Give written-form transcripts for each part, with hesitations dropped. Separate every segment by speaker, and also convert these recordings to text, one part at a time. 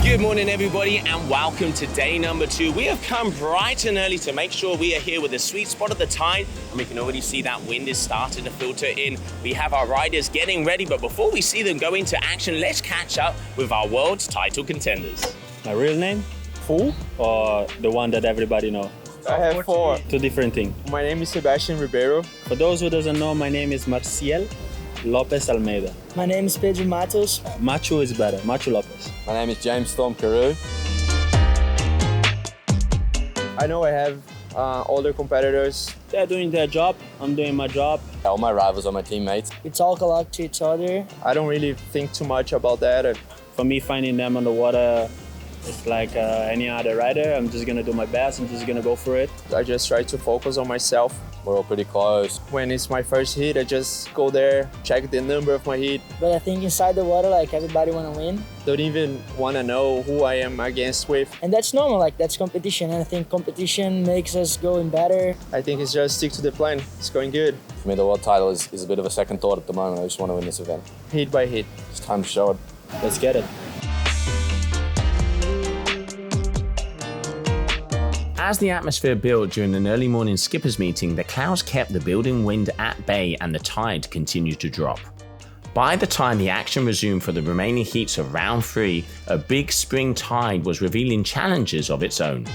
Speaker 1: Good morning, everybody, and welcome to day number 2. We have come bright and early to make sure we are here with the sweet spot of the tide, and we can already see that wind is starting to filter in. We have our riders getting ready, but before we see them go into action, let's catch up with our world's title contenders.
Speaker 2: My real name? Fu, or the one that everybody knows?
Speaker 3: I have 4.
Speaker 2: Two different things.
Speaker 3: My name is Sebastian Ribeiro.
Speaker 2: For those who doesn't know, my name is Marcial Lopez Almeida.
Speaker 4: My name is Pedro Matos.
Speaker 2: Machu is better, Machu Lopez.
Speaker 5: My name is James Storm Carew.
Speaker 3: I know I have older competitors.
Speaker 2: They're doing their job, I'm doing my job.
Speaker 5: All my rivals are my teammates.
Speaker 4: We talk a lot to each other.
Speaker 3: I don't really think too much about that.
Speaker 2: For me, finding them on the water, it's like any other rider. I'm just gonna do my best, I'm just gonna go for it.
Speaker 3: I just try to focus on myself.
Speaker 5: We're all pretty close.
Speaker 3: When it's my first hit, I just go there, check the number of my hit.
Speaker 4: But I think inside the water, like, everybody want to win.
Speaker 3: Don't even want to know who I am against with.
Speaker 4: And that's normal, like, that's competition. And I think competition makes us going better.
Speaker 3: I think it's just stick to the plan. It's going good.
Speaker 5: For me, the world title is a bit of a second thought at the moment. I just want to win this event.
Speaker 3: Hit by hit.
Speaker 5: It's time to show it.
Speaker 2: Let's get it.
Speaker 1: As the atmosphere built during an early morning skippers meeting, the clouds kept the building wind at bay and the tide continued to drop. By the time the action resumed for the remaining heats of round 3, a big spring tide was revealing challenges of its own.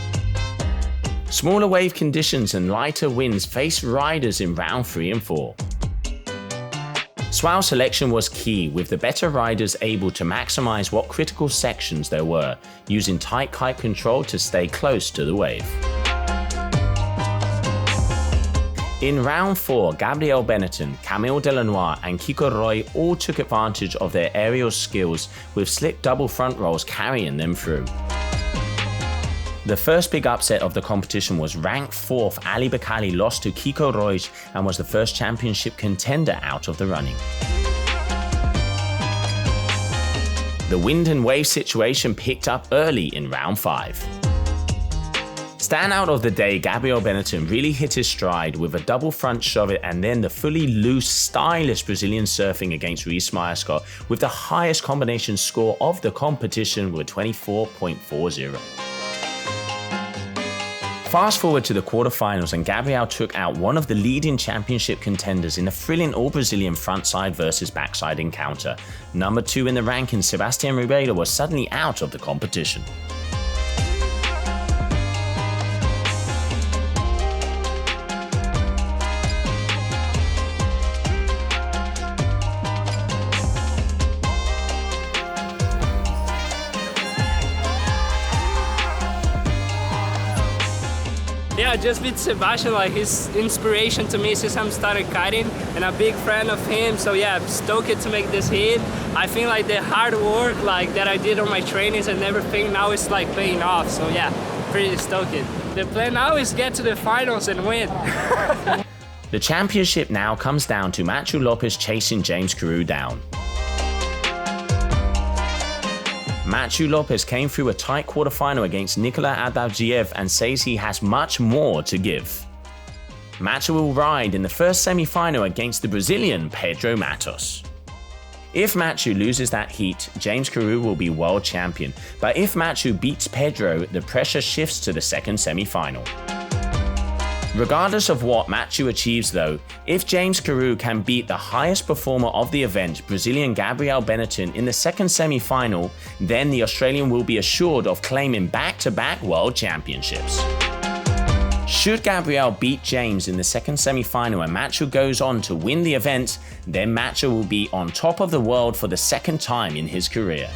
Speaker 1: Smaller wave conditions and lighter winds faced riders in round 3 and 4. Swell selection was key, with the better riders able to maximize what critical sections there were, using tight kite control to stay close to the wave. In round 4, Gabriel Benetton, Camille Delanois and Kiko Roy all took advantage of their aerial skills, with slick double front rolls carrying them through. The first big upset of the competition was ranked 4th Ali Bakali lost to Kiko Roy and was the first championship contender out of the running. The wind and wave situation picked up early in round 5. Standout of the day, Gabriel Benetton really hit his stride with a double front shove it and then the fully loose, stylish Brazilian surfing against Reese Myerscott with the highest combination score of the competition with 24.40. Fast forward to the quarterfinals and Gabriel took out one of the leading championship contenders in a thrilling all-Brazilian frontside versus backside encounter. Number 2 in the ranking, Sebastian Ribeiro, was suddenly out of the competition.
Speaker 6: Yeah, just with Sebastian, like, his inspiration to me since I started kiting, and a big fan of him. So yeah, I'm stoked to make this hit. I think like the hard work like that I did on my trainings and everything now is like paying off. So yeah, pretty stoked. The plan now is get to the finals and win.
Speaker 1: The championship now comes down to Machu Lopez chasing James Carew down. Machu Lopez came through a tight quarterfinal against Nikola Adavjiev and says he has much more to give. Machu will ride in the first semi-final against the Brazilian Pedro Matos. If Machu loses that heat, James Carew will be world champion, but if Machu beats Pedro, the pressure shifts to the second semi-final. Regardless of what Machu achieves though, if James Carew can beat the highest performer of the event, Brazilian Gabriel Benetton, in the second semi-final, then the Australian will be assured of claiming back-to-back world championships. Should Gabriel beat James in the second semi-final and Machu goes on to win the event, then Machu will be on top of the world for the second time in his career.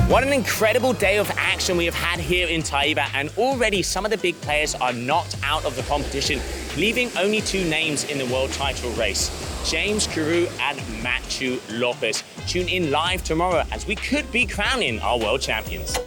Speaker 1: What an incredible day of action we have had here in Taiba, and already some of the big players are knocked out of the competition, leaving only 2 names in the world title race, James Carew and Machu Lopez. Tune in live tomorrow as we could be crowning our world champions.